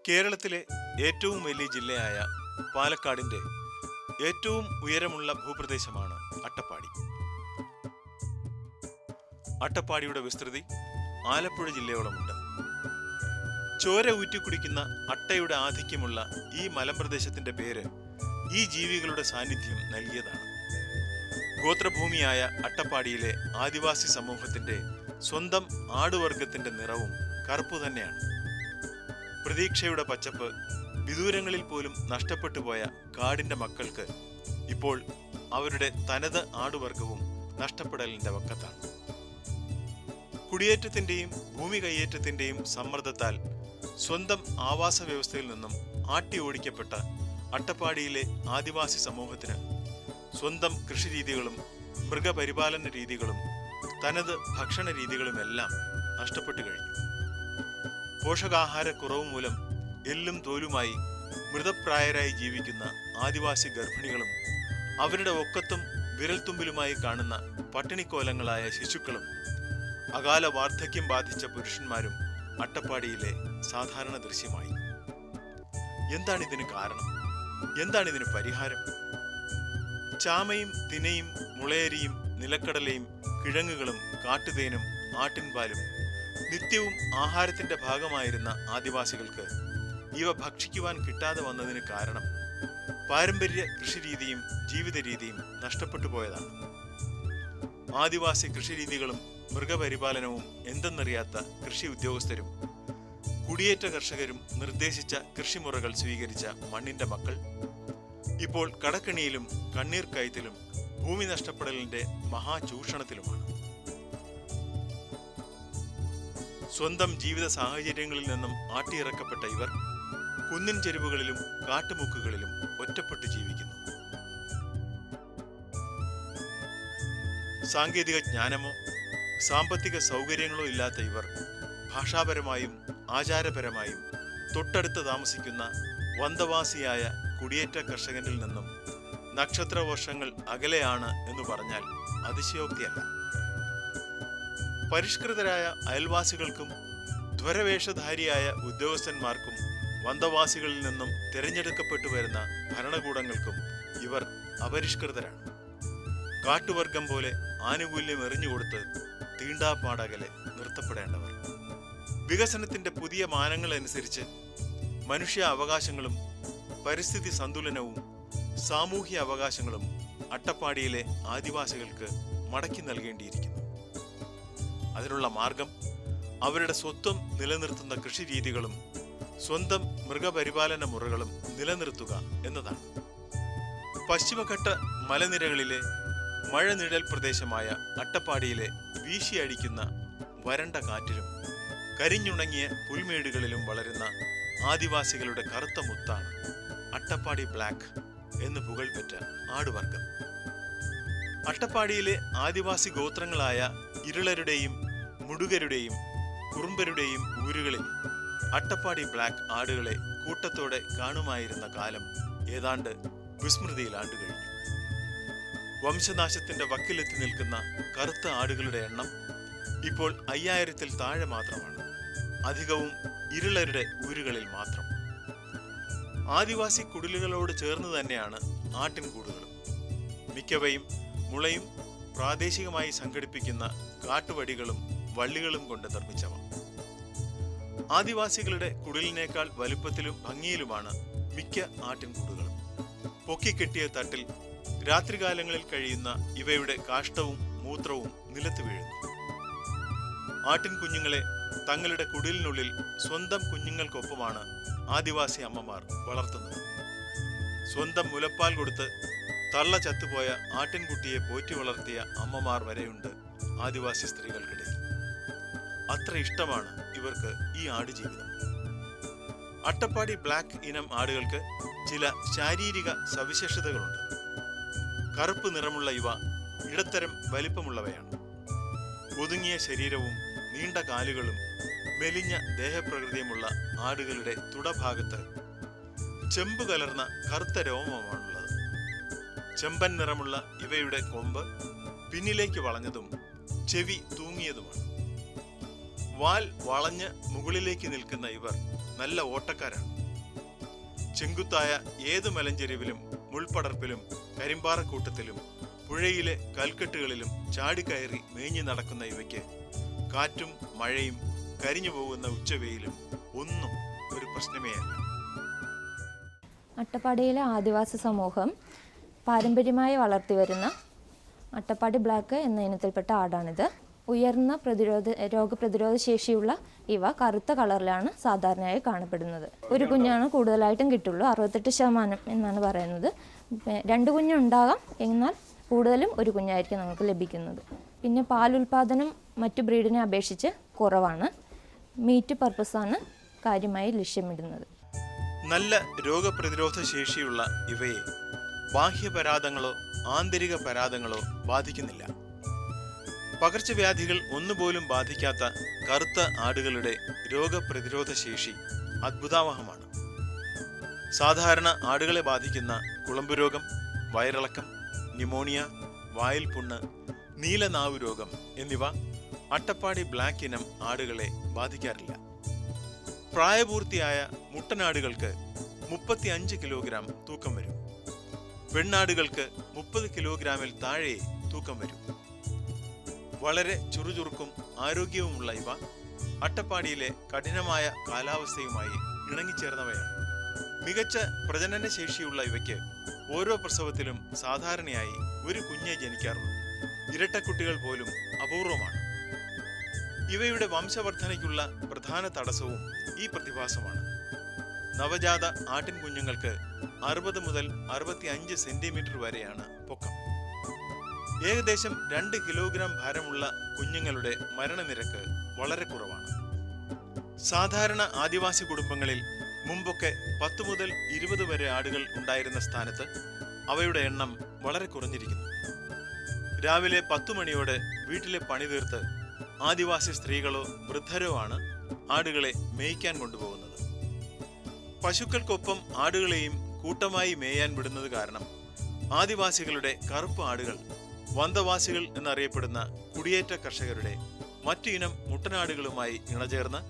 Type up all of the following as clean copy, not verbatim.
കേരളത്തിലെ ഏറ്റവും വലിയ ജില്ലയായ പാലക്കാടിന്റെ ഏറ്റവും ഉയരമുള്ള ഭൂപ്രദേശമാണ് അട്ടപ്പാടി. അട്ടപ്പാടിയുടെ വിസ്തൃതി ആലപ്പുഴ ജില്ലയോളമുണ്ട്. ചോര ഊറ്റിക്കുടിക്കുന്ന അട്ടയുടെ ആധിക്യമുള്ള ഈ മലമ്പ്രദേശത്തിന്റെ പേര് ഈ ജീവികളുടെ സാന്നിധ്യം നൽകിയതാണ്. ഗോത്രഭൂമിയായ അട്ടപ്പാടിയിലെ ആദിവാസി സമൂഹത്തിന്റെ സ്വന്തം ആടുവർഗത്തിന്റെ നിറവും കറുപ്പു തന്നെയാണ്. പ്രതീക്ഷയുടെ പച്ചപ്പ് വിദൂരങ്ങളിൽ പോലും നഷ്ടപ്പെട്ടു പോയ കാടിന്റെ മക്കൾക്ക് ഇപ്പോൾ അവരുടെ തനത് ആടുവർഗവും നഷ്ടപ്പെടലിന്റെ വക്കത്താണ്. കുടിയേറ്റത്തിന്റെയും ഭൂമി കയ്യേറ്റത്തിന്റെയും സമ്മർദ്ദത്താൽ സ്വന്തം ആവാസ വ്യവസ്ഥയിൽ നിന്നും ആട്ടി ഓടിക്കപ്പെട്ട അട്ടപ്പാടിയിലെ ആദിവാസി സമൂഹത്തിന് സ്വന്തം കൃഷിരീതികളും മൃഗപരിപാലന രീതികളും തനത് ഭക്ഷണ രീതികളുമെല്ലാം നഷ്ടപ്പെട്ടു കഴിഞ്ഞു. പോഷകാഹാരക്കുറവ് മൂലം എല്ലും തോലുമായി മൃതപ്രായരായി ജീവിക്കുന്ന ആദിവാസി ഗർഭിണികളും അവരുടെ ഒക്കത്തും വിരൽത്തുമ്പിലുമായി കാണുന്ന പട്ടിണിക്കോലങ്ങളായ ശിശുക്കളും അകാല വാർദ്ധക്യം ബാധിച്ച പുരുഷന്മാരും അട്ടപ്പാടിയിലെ സാധാരണ ദൃശ്യമായി. എന്താണിതിന് കാരണം? എന്താണിതിന് പരിഹാരം? ചാമയും തിനയും മുളയരിയും നിലക്കടലയും കിഴങ്ങുകളും കാട്ടുതേനും ആട്ടിൻപാലും നിത്യവും ആഹാരത്തിന്റെ ഭാഗമായിരുന്ന ആദിവാസികൾക്ക് ഇവ ഭക്ഷിക്കുവാൻ കിട്ടാതെ വന്നതിന് കാരണം പാരമ്പര്യ കൃഷിരീതിയും ജീവിത രീതിയും നഷ്ടപ്പെട്ടു പോയതാണ്. ആദിവാസി കൃഷിരീതികളും മൃഗപരിപാലനവും എന്തെന്നറിയാത്ത കൃഷി ഉദ്യോഗസ്ഥരും കുടിയേറ്റ കർഷകരും നിർദ്ദേശിച്ച കൃഷിമുറകൾ സ്വീകരിച്ച മണ്ണിന്റെ മക്കൾ ഇപ്പോൾ കടക്കെണിയിലും കണ്ണീർ കയത്തിലും ഭൂമി നഷ്ടപ്പെടലിന്റെ മഹാചൂഷണത്തിലുമാണ്. സ്വന്തം ജീവിത സാഹചര്യങ്ങളിൽ നിന്നും ആട്ടിയിറക്കപ്പെട്ട ഇവർ കുന്നിൻ ചെരുവുകളിലും കാട്ടുമുക്കുകളിലും ഒറ്റപ്പെട്ട് ജീവിക്കുന്നു. സാങ്കേതിക ജ്ഞാനമോ സാമ്പത്തിക സൗകര്യങ്ങളോ ഇല്ലാത്ത ഇവർ ഭാഷാപരമായും ആചാരപരമായും തൊട്ടടുത്ത് താമസിക്കുന്ന വന്തവാസിയായ കുടിയേറ്റ കർഷകനിൽ നിന്നും നക്ഷത്രവർഷങ്ങൾ അകലെയാണ് എന്ന് പറഞ്ഞാൽ അതിശയോക്തിയല്ല. പരിഷ്കൃതരായ അയൽവാസികൾക്കും ധ്വരവേഷധാരിയായ ഉദ്യോഗസ്ഥന്മാർക്കും വന്തവാസികളിൽ നിന്നും തിരഞ്ഞെടുക്കപ്പെട്ടു വരുന്ന ഭരണകൂടങ്ങൾക്കും ഇവർ അപരിഷ്കൃതരാണ്. കാട്ടുവർഗം പോലെ ആനുകൂല്യം എറിഞ്ഞുകൊടുത്ത് തീണ്ടാപ്പാടകലെ നിർത്തപ്പെടേണ്ടവർ. വികസനത്തിന്റെ പുതിയ മാനങ്ങൾ അനുസരിച്ച് മനുഷ്യ അവകാശങ്ങളും പരിസ്ഥിതി സന്തുലനവും സാമൂഹ്യ അവകാശങ്ങളും അട്ടപ്പാടിയിലെ ആദിവാസികൾക്ക് മടക്കി നൽകേണ്ടിയിരിക്കുന്നു. അതിനുള്ള മാർഗം അവരുടെ സ്വത്വം നിലനിർത്തുന്ന കൃഷിരീതികളും സ്വന്തം മൃഗപരിപാലന മുറകളും നിലനിർത്തുക എന്നതാണ്. പശ്ചിമഘട്ട മലനിരകളിലെ മഴനിഴൽ പ്രദേശമായ അട്ടപ്പാടിയിലെ വീശിയടിക്കുന്ന വരണ്ട കാറ്റിലും കരിഞ്ഞുണങ്ങിയ പുൽമേടുകളിലും വളരുന്ന ആദിവാസികളുടെ കറുത്ത മുത്താണ് അട്ടപ്പാടി ബ്ലാക്ക് എന്ന് പുകഴ്പെറ്റ ആടുവർഗം. അട്ടപ്പാടിയിലെ ആദിവാസി ഗോത്രങ്ങളായ ഇരുളരുടെയും മുടുകരുടെയും കുറുമ്പരുടെയും ഊരുകളിൽ അട്ടപ്പാടി ബ്ലാക്ക് ആടുകളെ കൂട്ടത്തോടെ കാണുമായിരുന്ന കാലം ഏതാണ്ട് വിസ്മൃതിയിൽ കഴിഞ്ഞു. വംശനാശത്തിന്റെ വക്കിലെത്തി നിൽക്കുന്ന കറുത്ത ആടുകളുടെ എണ്ണം ഇപ്പോൾ 5000-ൽ താഴെ മാത്രമാണ്. അധികവും ഇരുളരുടെ ഊരുകളിൽ മാത്രം. ആദിവാസി കുടിലുകളോട് ചേർന്ന് തന്നെയാണ് ആട്ടിൻകൂടുകളും. മിക്കവയും മുളയും പ്രാദേശികമായി സംഘടിപ്പിക്കുന്ന കാട്ടുവടികളും വള്ളികളും കൊണ്ട് നിർമ്മിച്ചവ. ആദിവാസികളുടെ കുടിലിനേക്കാൾ വലുപ്പത്തിലും ഭംഗിയിലുമാണ് മിക്ക ആട്ടിൻകൂടുകളും. പൊക്കിക്കെട്ടിയ തട്ടിൽ രാത്രികാലങ്ങളിൽ കഴിയുന്ന ഇവയുടെ കാഷ്ടവും മൂത്രവും നിലത്ത് വീഴുന്നു. ആട്ടിൻകുഞ്ഞുങ്ങളെ തങ്ങളുടെ കുടിലിനുള്ളിൽ സ്വന്തം കുഞ്ഞുങ്ങൾക്കൊപ്പമാണ് ആദിവാസി അമ്മമാർ വളർത്തുന്നത്. സ്വന്തം മുലപ്പാൽ കൊടുത്ത് തള്ള ചത്തുപോയ ആട്ടിൻകുട്ടിയെ പോറ്റി വളർത്തിയ അമ്മമാർ വരെയുണ്ട് ആദിവാസി സ്ത്രീകൾക്കിടയിൽ. അത്ര ഇഷ്ടമാണ് ഇവർക്ക് ഈ ആടുജീവിതം. അട്ടപ്പാടി ബ്ലാക്ക് ഇനം ആടുകൾക്ക് ചില ശാരീരിക സവിശേഷതകളുണ്ട്. കറുപ്പ് നിറമുള്ള ഇവ ഇടത്തരം വലിപ്പമുള്ളവയാണ്. ഒതുങ്ങിയ ശരീരവും നീണ്ട കാലുകളും മെലിഞ്ഞ ദേഹപ്രകൃതിയുമുള്ള ആടുകളുടെ തുടഭാഗത്ത് ചെമ്പ് കലർന്ന കറുത്ത രോമമാണുള്ളത്. ചെമ്പൻ നിറമുള്ള ഇവയുടെ കൊമ്പ് പിന്നിലേക്ക് വളഞ്ഞതും ചെവി തൂങ്ങിയതുമാണ്. വാൽ വളഞ്ഞ് മുകളിലേക്ക് നിൽക്കുന്ന ഇവർ നല്ല ഓട്ടക്കാരാണ്. ചെങ്കുത്തായ ഏതു മലഞ്ചെരിവിലും മുൾപടർപ്പിലും കരിമ്പാറക്കൂട്ടത്തിലും പുഴയിലെ കൽക്കെട്ടുകളിലും ചാടിക്കയറി മേഞ്ഞു നടക്കുന്ന ഇവയ്ക്ക് കാറ്റും മഴയും കരിഞ്ഞു പോകുന്ന ഉച്ചവെയിലും ഒന്നും ഒരു പ്രശ്നമേ അല്ല. അട്ടപ്പാടിയിലെ ആദിവാസി സമൂഹം പാരമ്പര്യമായി വളർത്തിവരുന്ന അട്ടപ്പാടി ബ്ലാക്ക് എന്ന ഇനത്തിൽപ്പെട്ട ആടാണിത്. ഉയർന്ന രോഗപ്രതിരോധ ശേഷിയുള്ള ഇവ കറുത്ത കളറിലാണ് സാധാരണയായി കാണപ്പെടുന്നത്. ഒരു കുഞ്ഞാണ് കൂടുതലായിട്ടും കിട്ടുള്ളൂ, 68% എന്നാണ് പറയുന്നത്. 2 കുഞ്ഞുണ്ടാകാം, എന്നാൽ കൂടുതലും ഒരു കുഞ്ഞായിരിക്കും നമുക്ക് ലഭിക്കുന്നത്. പിന്നെ പാലുൽപാദനം മറ്റു ബ്രീഡിനെ അപേക്ഷിച്ച് കുറവാണ്. മീറ്റ് പർപ്പസാണ് കാര്യമായി ലക്ഷ്യമിടുന്നത്. നല്ല രോഗപ്രതിരോധ ശേഷിയുള്ള ഇവയെ ബാഹ്യപരാധങ്ങളോ ആന്തരിക പരാധങ്ങളോ ബാധിക്കുന്നില്ല. പകർച്ചവ്യാധികൾ ഒന്നുപോലും ബാധിക്കാത്ത കറുത്ത ആടുകളുടെ രോഗപ്രതിരോധ ശേഷി അത്ഭുതാവഹമാണ്. സാധാരണ ആടുകളെ ബാധിക്കുന്ന കുളമ്പുരോഗം, വയറിളക്കം, ന്യൂമോണിയ, വായിൽ പുണ്ണ്, നീലനാവു രോഗം എന്നിവ അട്ടപ്പാടി ബ്ലാക്ക് ഇനം ആടുകളെ ബാധിക്കാറില്ല. പ്രായപൂർത്തിയായ മുട്ടനാടുകൾക്ക് 35 കിലോഗ്രാം തൂക്കം വരും. പെണ്ണാടുകൾക്ക് 30 കിലോഗ്രാമിൽ താഴെ തൂക്കം വരും. വളരെ ചുറുചുറുക്കും ആരോഗ്യവുമുള്ള ഇവ അട്ടപ്പാടിയിലെ കഠിനമായ കാലാവസ്ഥയുമായി ഇണങ്ങിച്ചേർന്നവയാണ്. മികച്ച പ്രജനന ശേഷിയുള്ള ഇവയ്ക്ക് ഓരോ പ്രസവത്തിലും സാധാരണയായി ഒരു കുഞ്ഞെ ജനിക്കാറുള്ളൂ. ഇരട്ടക്കുട്ടികൾ പോലും അപൂർവമാണ്. ഇവയുടെ വംശവർദ്ധനയ്ക്കുള്ള പ്രധാന തടസ്സവും ഈ പ്രതിഭാസമാണ്. നവജാത ആട്ടിൻ കുഞ്ഞുങ്ങൾക്ക് 60 മുതൽ 65 സെന്റിമീറ്റർ വരെയാണ് പൊക്കം. ഏകദേശം 2 കിലോഗ്രാം ഭാരമുള്ള കുഞ്ഞുങ്ങളുടെ മരണനിരക്ക് വളരെ കുറവാണ്. സാധാരണ ആദിവാസി കുടുംബങ്ങളിൽ മുമ്പൊക്കെ 10 മുതൽ 20 വരെ ആടുകൾ ഉണ്ടായിരുന്ന സ്ഥാനത്ത് അവയുടെ എണ്ണം വളരെ കുറഞ്ഞിരിക്കുന്നു. രാവിലെ 10 മണിയോടെ വീട്ടിലെ പണി തീർത്ത് ആദിവാസി സ്ത്രീകളോ വൃദ്ധരോ ആണ് ആടുകളെ മേയ്ക്കാൻ കൊണ്ടുപോകുന്നത്. പശുക്കൾക്കൊപ്പം ആടുകളെയും കൂട്ടമായി മേയാൻ വിടുന്നത് കാരണം ആദിവാസികളുടെ കറുപ്പ് ആടുകൾ വന്തവാസികൾ എന്നറിയപ്പെടുന്ന കുടിയേറ്റ കർഷകരുടെ മറ്റു ഇനം മുട്ടനാടുകളുമായി ഇണചേർന്ന്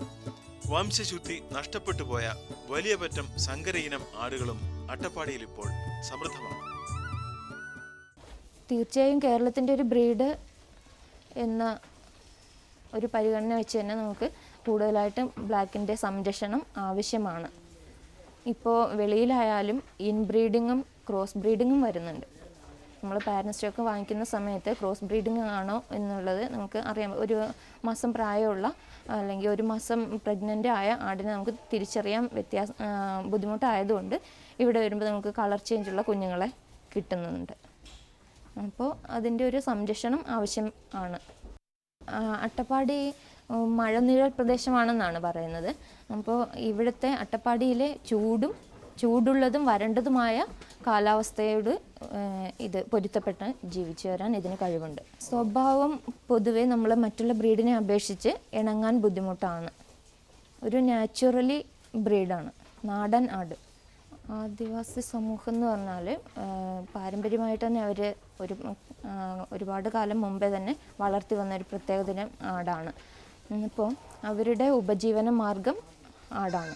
വംശശുദ്ധി നഷ്ടപ്പെട്ടു പോയ വലിയ പറ്റം സങ്കര ഇനം ആടുകളും അട്ടപ്പാടിയിൽ ഇപ്പോൾ സമൃദ്ധമാണ്. തീർച്ചയായും കേരളത്തിൻ്റെ ഒരു ബ്രീഡ് എന്ന ഒരു പരിഗണന വെച്ച് തന്നെ നമുക്ക് കൂടുതലായിട്ടും ബ്ലാക്കിൻ്റെ സംരക്ഷണം ആവശ്യമാണ്. ഇപ്പോൾ വെളിയിലായാലും ഇൻബ്രീഡിങ്ങും ക്രോസ് ബ്രീഡിങ്ങും വരുന്നുണ്ട്. നമ്മൾ പാരന്റ് സ്റ്റോക്ക് വാങ്ങിക്കുന്ന സമയത്ത് ക്രോസ് ബ്രീഡിംഗ് ആണോ എന്നുള്ളത് നമുക്ക് അറിയാം. 1 മാസം പ്രായമുള്ള അല്ലെങ്കിൽ 1 മാസം പ്രഗ്നൻ്റ് ആയ ആടിനെ നമുക്ക് തിരിച്ചറിയാൻ ബുദ്ധിമുട്ടായതുകൊണ്ട് ഇവിടെ വരുമ്പോൾ നമുക്ക് കളർ ചേഞ്ചുള്ള കുഞ്ഞുങ്ങളെ കിട്ടുന്നുണ്ട്. അപ്പോൾ അതിൻ്റെ ഒരു സംരക്ഷണം ആവശ്യം ആണ്. അട്ടപ്പാടി മഴനിഴൽ പ്രദേശമാണെന്നാണ് പറയുന്നത്. അപ്പോൾ ഇവിടുത്തെ അട്ടപ്പാടിയിലെ ചൂടുള്ളതും വരണ്ടതുമായ കാലാവസ്ഥയോട് ഇത് പൊരുത്തപ്പെട്ട് ജീവിച്ചു വരാൻ ഇതിന് കഴിവുണ്ട്. സ്വഭാവം പൊതുവെ നമ്മൾ മറ്റുള്ള ബ്രീഡിനെ അപേക്ഷിച്ച് ഇണങ്ങാൻ ബുദ്ധിമുട്ടാണ്. ഒരു നാച്ചുറലി ബ്രീഡാണ് നാടൻ ആട്. ആദിവാസി സമൂഹം എന്ന് പറഞ്ഞാൽ പാരമ്പര്യമായിട്ട് തന്നെ അവർ ഒരുപാട് കാലം മുമ്പേ തന്നെ വളർത്തി വന്ന ഒരു പ്രത്യേകതരം ആടാണ്. ഇപ്പോൾ അവരുടെ ഉപജീവന മാർഗം ആടാണ്.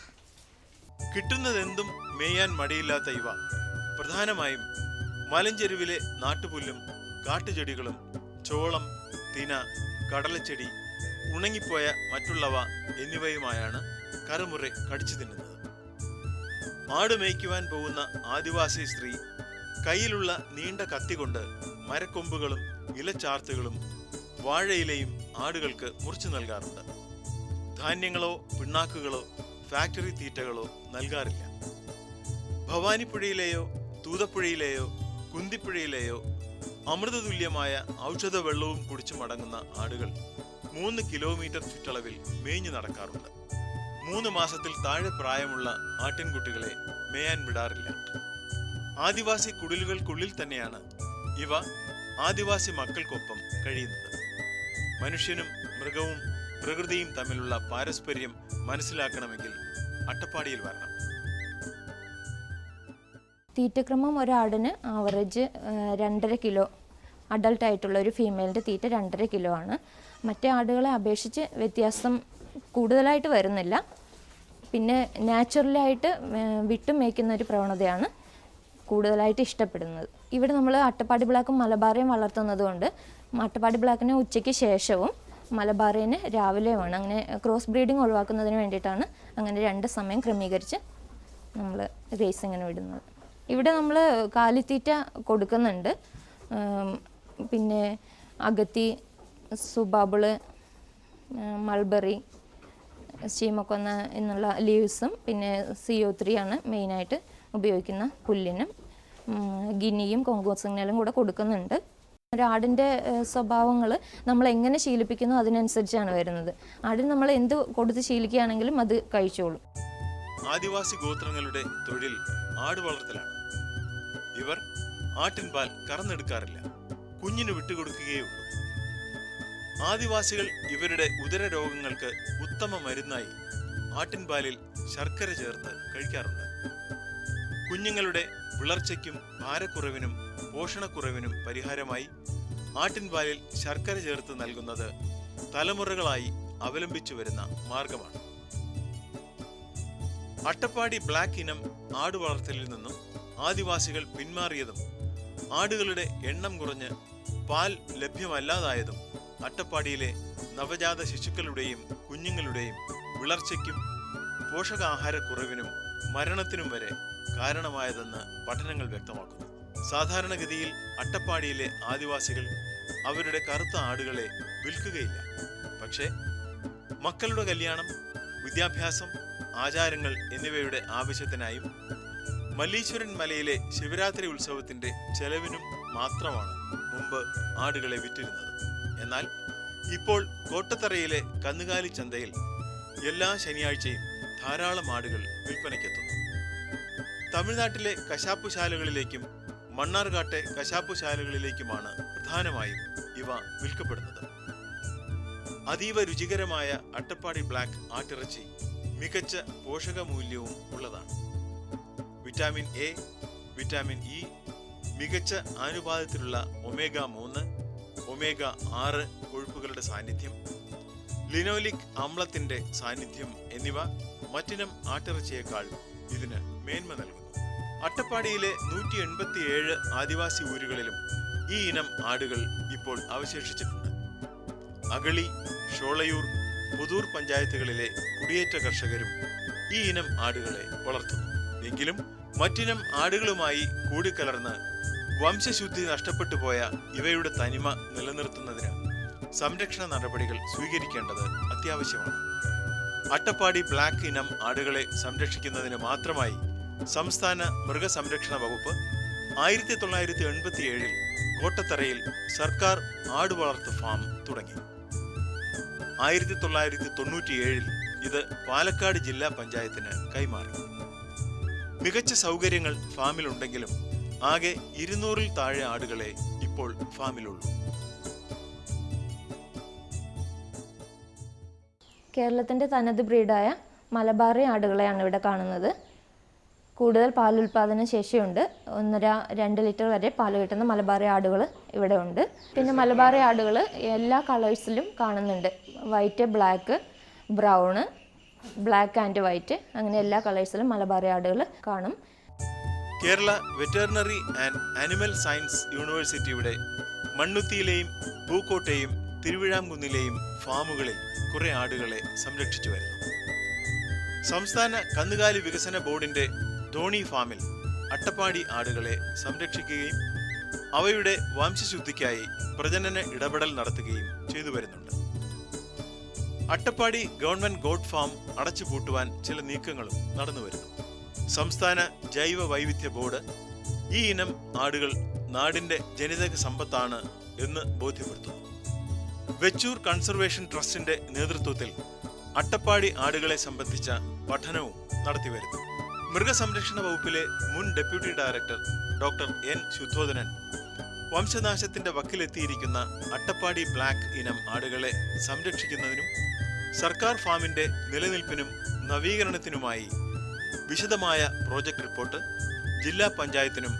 കിട്ടുന്നതെന്തും മേയാൻ മടിയില്ലാത്ത ഇവ പ്രധാനമായും മലഞ്ചെരുവിലെ നാട്ടുപുല്ലും കാട്ടുചെടികളും ചോളം, തിന, കടലച്ചെടി, ഉണങ്ങിപ്പോയ മറ്റുള്ളവ എന്നിവയുമായാണ് കറുമുറെ കടിച്ചു തിന്നുന്നത്. ആട് മേയ്ക്കുവാൻ പോകുന്ന ആദിവാസി സ്ത്രീ കയ്യിലുള്ള നീണ്ട കത്തി കൊണ്ട് മരക്കൊമ്പുകളും ഇലച്ചാർത്തുകളും വാഴയിലയും ആടുകൾക്ക് മുറിച്ചു നൽകാറുണ്ട്. ധാന്യങ്ങളോ പിണ്ണാക്കുകളോ ഫാക്ടറി തീറ്റകളോ നൽകാറില്ല. ഭവാനിപ്പുഴയിലെയോ തൂതപ്പുഴയിലെയോ കുന്തിപ്പുഴയിലെയോ അമൃതതുല്യമായ ഔഷധ വെള്ളവും കുടിച്ചു മടങ്ങുന്ന ആടുകൾ 3 കിലോമീറ്റർ ചുറ്റളവിൽ മേഞ്ഞു നടക്കാറുണ്ട്. 3 മാസത്തിൽ താഴെ പ്രായമുള്ള ആട്ടിൻകുട്ടികളെ മേയാൻ വിടാറില്ല. ആദിവാസി കുടിലുകൾക്കുള്ളിൽ തന്നെയാണ് ഇവ ആദിവാസി മക്കൾക്കൊപ്പം കഴിയുന്നത്. മനുഷ്യനും മൃഗവും പ്രകൃതിയും തമ്മിലുള്ള പാരസ്പര്യം മനസ്സിലാക്കണമെങ്കിൽ അട്ടപ്പാടിയിൽ വരണം. തീറ്റക്രമം ഒരാടിന് ആവറേജ് 2.5 കിലോ, അഡൾട്ടായിട്ടുള്ള ഒരു ഫീമെയിലിൻ്റെ തീറ്റ 2.5 കിലോ ആണ്. മറ്റേ ആടുകളെ അപേക്ഷിച്ച് വ്യത്യാസം കൂടുതലായിട്ട് വരുന്നില്ല. പിന്നെ നാച്ചുറലായിട്ട് വിട്ടും മേയ്ക്കുന്ന ഒരു പ്രവണതയാണ് കൂടുതലായിട്ട് ഇഷ്ടപ്പെടുന്നത്. ഇവിടെ നമ്മൾ അട്ടപ്പാടി ബ്ലാക്കും മലബാറിയും വളർത്തുന്നത് കൊണ്ട് അട്ടപ്പാടി ബ്ലാക്കിന് ഉച്ചയ്ക്ക് ശേഷവും മലബാറിന് രാവിലെയുമാണ്. അങ്ങനെ ക്രോസ് ബ്രീഡിങ് ഒഴിവാക്കുന്നതിന് വേണ്ടിയിട്ടാണ് അങ്ങനെ 2 സമയം ക്രമീകരിച്ച് നമ്മൾ റേസിങ്ങിന് വിടുന്നത്. ഇവിടെ നമ്മൾ കാലിത്തീറ്റ കൊടുക്കുന്നുണ്ട്. പിന്നെ അഗത്തി, സുബാബിള്, മൾബറി, ചീമക്കൊന്ന എന്നുള്ള ലീവ്സും പിന്നെ CO3 ആണ് മെയിനായിട്ട് ഉപയോഗിക്കുന്ന പുല്ലിനും. ഗിനിയും കോങ്കോ സിഗ്നലും കൂടെ കൊടുക്കുന്നുണ്ട്. ഒരാടിൻ്റെ സ്വഭാവങ്ങൾ നമ്മൾ എങ്ങനെ ശീലിപ്പിക്കുന്നു അതിനനുസരിച്ചാണ് വരുന്നത്. ആടിന് നമ്മൾ എന്ത് കൊടുത്ത് ശീലിക്കുകയാണെങ്കിലും അത് കഴിച്ചോളും. ആദിവാസി ഗോത്രങ്ങളുടെ തൊഴിൽ ആട് വളർത്തലാണ്. ഇവർ ആട്ടിൻപാൽ കറന്നെടുക്കാറില്ല, കുഞ്ഞിന് വിട്ടുകൊടുക്കുകയുള്ളൂ. ആദിവാസികൾ ഇവരുടെ ഉദര രോഗങ്ങൾക്ക് ഉത്തമ മരുന്നായി ആട്ടിൻപാലിൽ ശർക്കര ചേർത്ത് കഴിക്കാറുണ്ട്. കുഞ്ഞുങ്ങളുടെ വിളർച്ചയ്ക്കും ഭാരക്കുറവിനും പോഷണക്കുറവിനും പരിഹാരമായി ആട്ടിൻപാലിൽ ശർക്കര ചേർത്ത് നൽകുന്നത് തലമുറകളായി അവലംബിച്ചു വരുന്ന മാർഗമാണ്. അട്ടപ്പാടി ബ്ലാക്ക് ഇനം ആട് വളർത്തലിൽ നിന്നും ആദിവാസികൾ പിന്മാറിയതും ആടുകളുടെ എണ്ണം കുറഞ്ഞ് പാൽ ലഭ്യമല്ലാതായതും അട്ടപ്പാടിയിലെ നവജാത ശിശുക്കളുടെയും കുഞ്ഞുങ്ങളുടെയും വിളർച്ചയ്ക്കും പോഷകാഹാരക്കുറവിനും മരണത്തിനും വരെ കാരണമായതെന്ന് പഠനങ്ങൾ വ്യക്തമാക്കുന്നു. സാധാരണഗതിയിൽ അട്ടപ്പാടിയിലെ ആദിവാസികൾ അവരുടെ കറുത്ത ആടുകളെ വിൽക്കുകയില്ല. പക്ഷേ മക്കളുടെ കല്യാണം, വിദ്യാഭ്യാസം, ആചാരങ്ങൾ എന്നിവയുടെ ആവശ്യത്തിനായും മല്ലീശ്വരൻ മലയിലെ ശിവരാത്രി ഉത്സവത്തിന്റെ ചെലവിനും മാത്രമാണ് മുമ്പ് ആടുകളെ വിറ്റിരുന്നത്. എന്നാൽ ഇപ്പോൾ കോട്ടത്തറയിലെ കന്നുകാലി ചന്തയിൽ എല്ലാ ശനിയാഴ്ചയും ധാരാളം ആടുകൾ വിൽപ്പനയ്ക്കെത്തുന്നു. തമിഴ്നാട്ടിലെ കശാപ്പുശാലകളിലേക്കും മണ്ണാർക്കാട്ടെ കശാപ്പുശാലകളിലേക്കുമാണ് പ്രധാനമായും ഇവ വിൽക്കപ്പെടുന്നത്. അതീവ രുചികരമായ അട്ടപ്പാടി ബ്ലാക്ക് ആട്ടിറച്ചി മികച്ച പോഷകമൂല്യവും ഉള്ളതാണ്. വിറ്റാമിൻ എ, വിറ്റാമിൻ ഇ, മികച്ച ആനുപാതത്തിലുള്ള ഒമേഗ-3, ഒമേഗ-6 കൊഴുപ്പുകളുടെ സാന്നിധ്യം, ലിനോലിക് അമ്ലത്തിന്റെ സാന്നിധ്യം എന്നിവ മറ്റിനം ആട്ടിറച്ചിയേക്കാൾ ഇതിന് മേന്മ നൽകുന്നു. അട്ടപ്പാടിയിലെ 187 ആദിവാസി ഊരുകളിലും ഈ ഇനം ആടുകൾ ഇപ്പോൾ അവശേഷിച്ചിട്ടുണ്ട്. അഗളി, ഷോളയൂർ, പുതൂർ പഞ്ചായത്തുകളിലെ കുടിയേറ്റ കർഷകരും ഈ ഇനം ആടുകളെ വളർത്തുന്നു. എങ്കിലും മറ്റിനം ആടുകളുമായി കൂടിക്കലർന്ന് വംശശുദ്ധി നഷ്ടപ്പെട്ടു പോയ ഇവയുടെ തനിമ നിലനിർത്തുന്നതിന് സംരക്ഷണ നടപടികൾ സ്വീകരിക്കേണ്ടത് അത്യാവശ്യമാണ്. അട്ടപ്പാടി ബ്ലാക്ക് ഇനം ആടുകളെ സംരക്ഷിക്കുന്നതിന് മാത്രമായി സംസ്ഥാന മൃഗസംരക്ഷണ വകുപ്പ് 1987 കോട്ടത്തറയിൽ സർക്കാർ ആടുവളർത്ത് ഫാം തുടങ്ങി. 1997 ഇത് പാലക്കാട് ജില്ലാ പഞ്ചായത്തിന് കൈമാറി. മികച്ച സൗകര്യങ്ങൾ ഫാമിലുണ്ടെങ്കിലും ആകെ 200-ൽ താഴെ ആടുകളെ ഇപ്പോൾ ഫാമിലുള്ളൂ. കേരളത്തിൻ്റെ തനത് ബ്രീഡായ മലബാറി ആടുകളെയാണ് ഇവിടെ കാണുന്നത്. കൂടുതൽ പാലുൽപാദന ശേഷിയുണ്ട്. 1.5-2 ലിറ്റർ വരെ പാല് കിട്ടുന്ന മലബാറി ആടുകൾ ഇവിടെ ഉണ്ട്. പിന്നെ മലബാറി ആടുകൾ എല്ലാ കളേഴ്സിലും കാണുന്നുണ്ട്. White, black, brown, black and white, അങ്ങനെ എല്ലാ കളേഴ്സിലും മലബാറി ആടുകൾ കാണും. Kerala veterinary and animal science യൂണിവേഴ്സിറ്റിയുടെ മണ്ണുത്തിയിലെയും പൂക്കോട്ടെയും തിരുവിഴാംകുന്നിലെയും ഫാമുകളിൽ കുറെ ആടുകളെ സംരക്ഷിച്ചു വരുന്നു. സംസ്ഥാന കന്നുകാലി വികസന ബോർഡിന്റെ ധോണി ഫാമിൽ അട്ടപ്പാടി ആടുകളെ സംരക്ഷിക്കുകയും അവയുടെ വംശശുദ്ധിക്കായി പ്രജനന ഇടപെടൽ നടത്തുകയും ചെയ്തു വരുന്നുണ്ട്. അട്ടപ്പാടി ഗവൺമെന്റ് ഗോഡ് ഫാം അടച്ചുപൂട്ടുവാൻ ചില നീക്കങ്ങളും നടന്നുവരുന്നു. സംസ്ഥാന ജൈവ വൈവിധ്യ ബോർഡ് ഈ ഇനം ആടുകൾ നാടിന്റെ ജനിതക സമ്പത്താണ് എന്ന് ബോധ്യപ്പെടുത്തുന്നു. വെച്ചൂർ കൺസർവേഷൻ ട്രസ്റ്റിന്റെ നേതൃത്വത്തിൽ അട്ടപ്പാടി ആടുകളെ സംബന്ധിച്ച പഠനവും നടത്തിവരുന്നു. മൃഗസംരക്ഷണ വകുപ്പിലെ മുൻ deputy director doctor N. Suddhodanan വംശനാശത്തിന്റെ വക്കിലെത്തിയിരിക്കുന്ന അട്ടപ്പാടി ബ്ലാക്ക് ഇനം ആടുകളെ സംരക്ഷിക്കുന്നതിനും സർക്കാർ ഫാമിന്റെ നിലനിൽപ്പിനും നവീകരണത്തിനുമായി വിശദമായ പ്രോജക്ട് റിപ്പോർട്ട് ജില്ലാ പഞ്ചായത്തിനും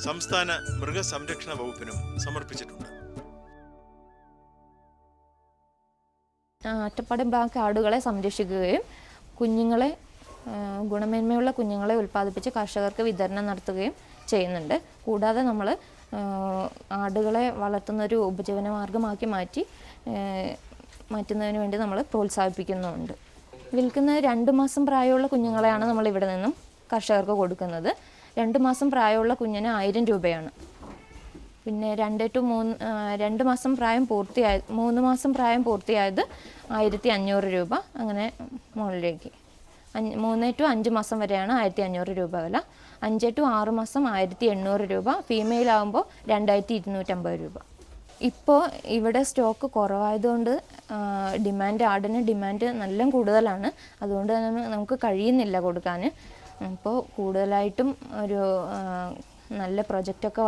സംസ്ഥാന മൃഗസംരക്ഷണ വകുപ്പിനും സമർപ്പിച്ചിട്ടുണ്ട്. അട്ടപ്പാടി ബ്ലാക്ക് ആടുകളെ സംരക്ഷിക്കുകയും കുഞ്ഞുങ്ങളെ ഗുണമേന്മയുള്ള കുഞ്ഞുങ്ങളെ ഉൽപ്പാദിപ്പിച്ച് കർഷകർക്ക് വിതരണം നടത്തുകയും ചെയ്യുന്നുണ്ട്. കൂടാതെ നമ്മൾ ആടുകളെ വളർത്തുന്ന ഒരു ഉപജീവന മാർഗമാക്കി മാറ്റുന്നതിന് വേണ്ടി നമ്മൾ പ്രോത്സാഹിപ്പിക്കുന്നുമുണ്ട്. വിൽക്കുന്ന 2 മാസം പ്രായമുള്ള കുഞ്ഞുങ്ങളെയാണ് നമ്മൾ ഇവിടെ നിന്നും കർഷകർക്ക് കൊടുക്കുന്നത്. 2 മാസം പ്രായമുള്ള കുഞ്ഞിന് 1000 രൂപയാണ്. പിന്നെ 2 മാസം പ്രായം പൂർത്തിയായത് 3 മാസം പ്രായം പൂർത്തിയായത് 1500 രൂപ. അങ്ങനെ മുകളിലേക്ക് 3 to 5 മാസം വരെയാണ് 1500 രൂപ വില. 5 to 6 മാസം 1800 രൂപ. ഫീമെയിൽ ആകുമ്പോൾ 2250 രൂപ. ഇപ്പോൾ ഇവിടെ സ്റ്റോക്ക് കുറവായതുകൊണ്ട് ആടിന് ഡിമാൻഡ് നല്ല കൂടുതലാണ്. അതുകൊണ്ട് തന്നെ നമുക്ക് കഴിയുന്നില്ല കൊടുക്കാൻ. അപ്പോൾ കൂടുതലായിട്ടും ഒരു നല്ല പ്രൊജക്റ്റൊക്കെ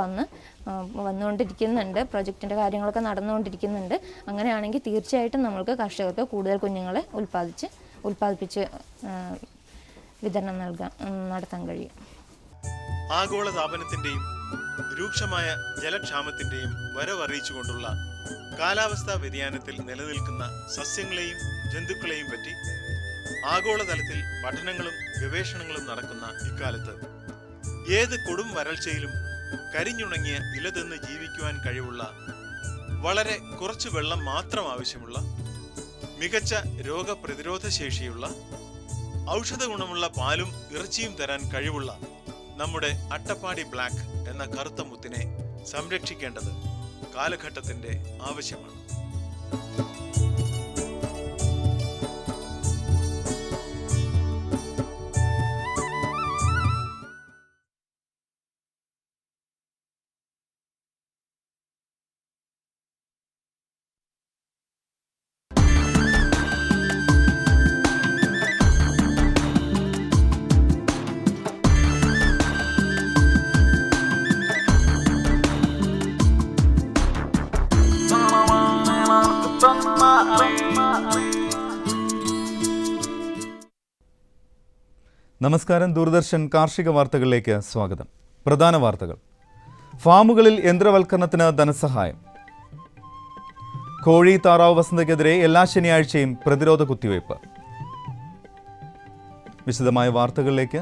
വന്നുകൊണ്ടിരിക്കുന്നുണ്ട്. പ്രൊജക്റ്റിൻ്റെ കാര്യങ്ങളൊക്കെ നടന്നുകൊണ്ടിരിക്കുന്നുണ്ട്. അങ്ങനെയാണെങ്കിൽ തീർച്ചയായിട്ടും നമ്മൾക്ക് കർഷകർക്ക് കൂടുതൽ കുഞ്ഞുങ്ങളെ ഉൽപ്പാദിപ്പിച്ച് വിതരണം നടത്താൻ കഴിയും. ആഗോളതാപനത്തിന്റെയും രൂക്ഷമായ ജലക്ഷാമത്തിന്റെയും വരവറിയിച്ചുകൊണ്ടുള്ള കാലാവസ്ഥാ വ്യതിയാനത്തിൽ നിലനിൽക്കുന്ന സസ്യങ്ങളെയും ജന്തുക്കളെയും പറ്റി ആഗോളതലത്തിൽ പഠനങ്ങളും ഗവേഷണങ്ങളും നടക്കുന്ന ഇക്കാലത്ത് ഏത് കൊടും വരൾച്ചയിലും കരിഞ്ഞുണങ്ങിയ ഇല തിന്ന് ജീവിക്കുവാൻ കഴിവുള്ള, വളരെ കുറച്ച് വെള്ളം മാത്രം ആവശ്യമുള്ള, മികച്ച രോഗപ്രതിരോധ ശേഷിയുള്ള, ഔഷധ ഗുണമുള്ള പാലും ഇറച്ചിയും തരാൻ കഴിവുള്ള നമ്മുടെ അട്ടപ്പാടി ബ്ലാക്ക് എന്ന കറുത്ത മുത്തിനെ സംരക്ഷിക്കേണ്ടത് കാലഘട്ടത്തിന്റെ ആവശ്യമാണ്. നമസ്കാരം. ദൂരദർശൻ കാർഷിക വാർത്തകളിലേക്ക് സ്വാഗതം. പ്രധാന വാർത്തകൾ. ഫാമുകളിൽ യന്ത്രവൽക്കരണത്തിന് ധനസഹായം. കോഴി താറാവ് വസന്തയ്ക്കെതിരെ എല്ലാ ശനിയാഴ്ചയും പ്രതിരോധ കുത്തിവയ്പ്. വിശദമായ വാർത്തകളിലേക്ക്.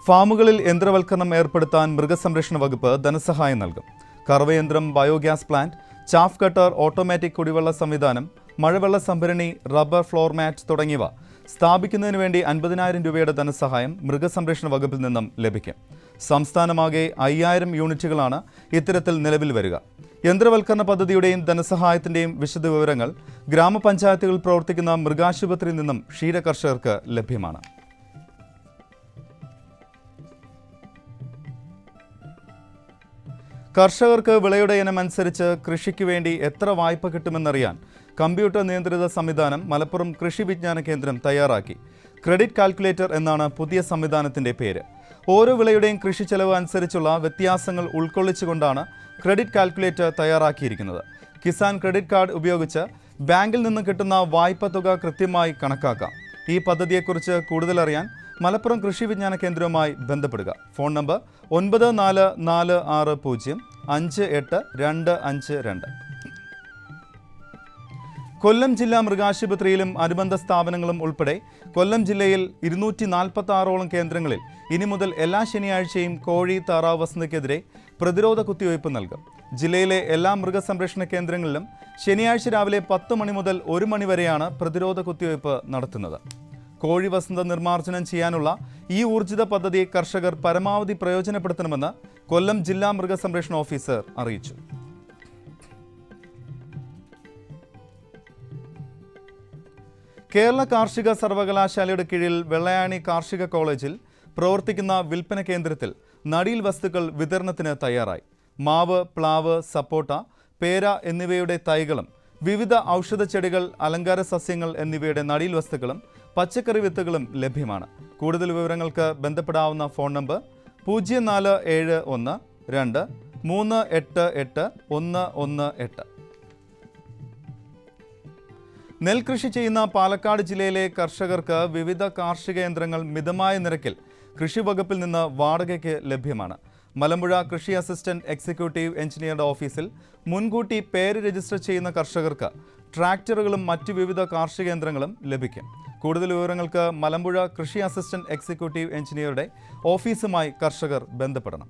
ഫാമുകളിൽ യന്ത്രവൽക്കരണം ഏർപ്പെടുത്താൻ മൃഗസംരക്ഷണ വകുപ്പ് ധനസഹായം നൽകും. കറവയന്ത്രം, biogas plant, chaff cutter, automatic കുടിവെള്ള സംവിധാനം, മഴവെള്ള സംഭരണി, റബ്ബർ ഫ്ലോർ മാറ്റ് തുടങ്ങിയവ സ്ഥാപിക്കുന്നതിന് വേണ്ടി 50,000 രൂപയുടെ ധനസഹായം മൃഗസംരക്ഷണ വകുപ്പിൽ നിന്നും ലഭിക്കും. സംസ്ഥാനമാകെ 5000 യൂണിറ്റുകളാണ് ഇത്തരത്തിൽ നിലവിൽ വരിക. യന്ത്രവൽക്കരണ പദ്ധതിയുടെയും ധനസഹായത്തിൻ്റെയും വിശദവിവരങ്ങൾ ഗ്രാമപഞ്ചായത്തുകളിൽ പ്രവർത്തിക്കുന്ന മൃഗാശുപത്രിയിൽ നിന്നും ക്ഷീരകർഷകർക്ക് ലഭ്യമാണ്. കർഷകർക്ക് വിളയുടെ ഇനം അനുസരിച്ച് കൃഷിക്ക് വേണ്ടി എത്ര വായ്പ കിട്ടുമെന്നറിയാൻ കമ്പ്യൂട്ടർ നിയന്ത്രിത സംവിധാനം മലപ്പുറം കൃഷി വിജ്ഞാന കേന്ദ്രം തയ്യാറാക്കി. ക്രെഡിറ്റ് കാൽക്കുലേറ്റർ എന്നാണ് പുതിയ സംവിധാനത്തിൻ്റെ പേര്. ഓരോ വിളയുടെയും കൃഷി ചെലവ് അനുസരിച്ചുള്ള വ്യത്യാസങ്ങൾ ഉൾക്കൊള്ളിച്ചുകൊണ്ടാണ് ക്രെഡിറ്റ് കാൽക്കുലേറ്റർ തയ്യാറാക്കിയിരിക്കുന്നത്. കിസാൻ ക്രെഡിറ്റ് കാർഡ് ഉപയോഗിച്ച് ബാങ്കിൽ നിന്ന് കിട്ടുന്ന വായ്പ തുക കൃത്യമായി കണക്കാക്കാം. ഈ പദ്ധതിയെക്കുറിച്ച് കൂടുതലറിയാൻ മലപ്പുറം കൃഷി വിജ്ഞാന കേന്ദ്രവുമായി ബന്ധപ്പെടുക. Phone number 9446058252. കൊല്ലം ജില്ലാ മൃഗാശുപത്രിയിലും അനുബന്ധ സ്ഥാപനങ്ങളും ഉൾപ്പെടെ കൊല്ലം ജില്ലയിൽ 246ഓളം കേന്ദ്രങ്ങളിൽ ഇനി മുതൽ എല്ലാ ശനിയാഴ്ചയും കോഴി താറാവ് വസന്തയ്ക്കെതിരെ പ്രതിരോധ കുത്തിവയ്പ് നൽകും. ജില്ലയിലെ എല്ലാ മൃഗസംരക്ഷണ കേന്ദ്രങ്ങളിലും ശനിയാഴ്ച രാവിലെ 10 മണി മുതൽ 1 മണി വരെയാണ് പ്രതിരോധ കുത്തിവയ്പ് നടത്തുന്നത്. കോഴി വസന്ത നിർമ്മാർജ്ജനം ചെയ്യാനുള്ള ഈ ഊർജിത പദ്ധതി കർഷകർ പരമാവധി പ്രയോജനപ്പെടുത്തണമെന്ന് കൊല്ലം ജില്ലാ മൃഗസംരക്ഷണ ഓഫീസർ അറിയിച്ചു. കേരള കാർഷിക സർവകലാശാലയുടെ കീഴിൽ വെള്ളയാണി കാർഷിക കോളേജിൽ പ്രവർത്തിക്കുന്ന വിൽപ്പന കേന്ദ്രത്തിൽ നടീൽ വസ്തുക്കൾ വിതരണത്തിന് തയ്യാറായി. മാവ്, പ്ലാവ്, സപ്പോട്ട, പേര എന്നിവയുടെ തൈകളും വിവിധ ഔഷധ ചെടികൾ, അലങ്കാര സസ്യങ്ങൾ എന്നിവയുടെ നടീൽ വസ്തുക്കളും പച്ചക്കറി വിത്തുകളും ലഭ്യമാണ്. കൂടുതൽ വിവരങ്ങൾക്ക് ബന്ധപ്പെടാവുന്ന ഫോൺ നമ്പർ 047123881118. നെൽകൃഷി ചെയ്യുന്ന പാലക്കാട് ജില്ലയിലെ കർഷകർക്ക് വിവിധ കാർഷിക യന്ത്രങ്ങൾ മിതമായ നിരക്കിൽ കൃഷി വകുപ്പിൽ നിന്ന് വാടകയ്ക്ക് ലഭ്യമാണ്. മലമ്പുഴ കൃഷി അസിസ്റ്റന്റ് എക്സിക്യൂട്ടീവ് എഞ്ചിനീയറുടെ ഓഫീസിൽ മുൻകൂട്ടി പേര് രജിസ്റ്റർ ചെയ്യുന്ന കർഷകർക്ക് ട്രാക്ടറുകളും മറ്റ് വിവിധ കാർഷിക യന്ത്രങ്ങളും ലഭിക്കും. കൂടുതൽ വിവരങ്ങൾക്ക് മലമ്പുഴ കൃഷി അസിസ്റ്റന്റ് എക്സിക്യൂട്ടീവ് എഞ്ചിനീയറുടെ ഓഫീസുമായി കർഷകർ ബന്ധപ്പെടണം.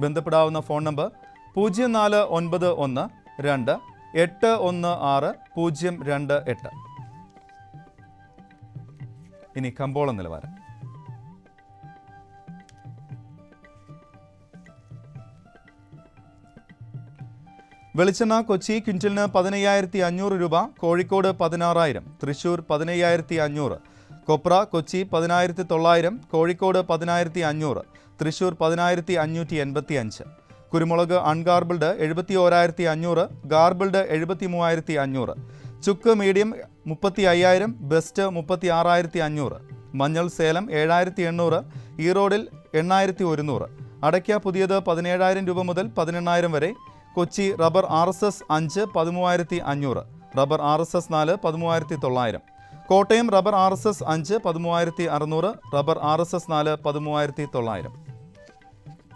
ബന്ധപ്പെടാവുന്ന ഫോൺ നമ്പർ 04912816 028. ഇനി കമ്പോള നിലവാരം. വെളിച്ചെണ്ണ കൊച്ചി ക്വിൻ്റലിന് 15,500 രൂപ, കോഴിക്കോട് 16,000, തൃശൂർ 15,500. കൊപ്ര കൊച്ചി 10,900, കോഴിക്കോട് 10,500, തൃശൂർ 10,585. കുരുമുളക് അൺഗാർബിൾഡ് 71,500, ഗാർബിൾഡ് 73,500. ചുക്ക് മീഡിയം 35,000, ബെസ്റ്റ് 36,500. മഞ്ഞൾ സേലം 7,800, ഈറോഡിൽ 8,100. അടയ്ക്ക പുതിയത് 17,000 രൂപ മുതൽ 18,000 വരെ. Kochi rubber RSS 5 13,500, rubber RSS 4 13,900. Kottayam rubber RSS 5 13,600, rubber RSS 4 13,900.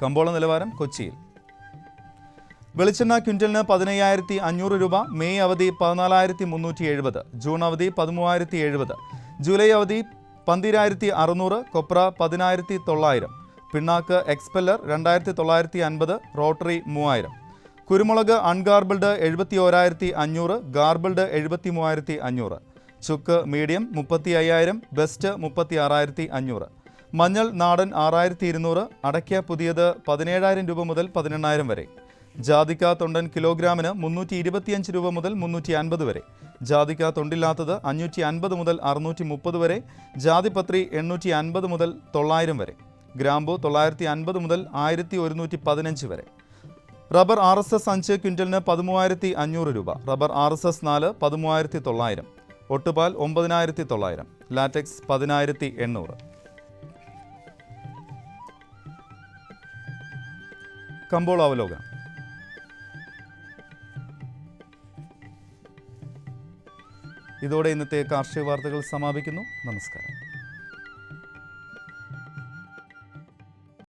കമ്പോള നിലവാരം കൊച്ചിയിൽ. വെളിച്ചെണ്ണ ക്വിൻ്റലിന് 15,500 രൂപ, മെയ് അവധി 14,370, ജൂൺ അവധി 13,070, ജൂലൈ അവധി 12,600, കൊപ്ര 10,900, പിണ്ണാക്ക് എക്സ്പെല്ലർ 2,950, റോട്ടറി 3,000. കുരുമുളക് അൺഗാർബിൾഡ് 71,500, ഗാർബിൾഡ് 73,500. ചുക്ക് മീഡിയം 35,000, ബെസ്റ്റ് 36,500. മഞ്ഞൾ നാടൻ 6,200, അടയ്ക്ക പുതിയത് 17,000 രൂപ മുതൽ 18,000 വരെ. ജാതിക്ക തൊണ്ടൻ കിലോഗ്രാമിന് 325 രൂപ മുതൽ 350 വരെ. ജാതിക്ക തൊണ്ടില്ലാത്തത് 550 മുതൽ 630 വരെ. ജാതിപത്രി 850 മുതൽ 900 വരെ. ഗ്രാമ്പു 950 മുതൽ 1,115 വരെ. റബ്ബർ RSS 5 ക്വിൻ്റലിന് 13,500 രൂപ, റബ്ബർ RSS 4 13,900, ഒട്ടുപാൽ 9,900, ലാറ്റക്സ് 10,800. കമ്പോള അവലോകനം. ഇതോടെ ഇന്നത്തെ കാർഷിക വാർത്തകൾ സമാപിക്കുന്നു. നമസ്കാരം.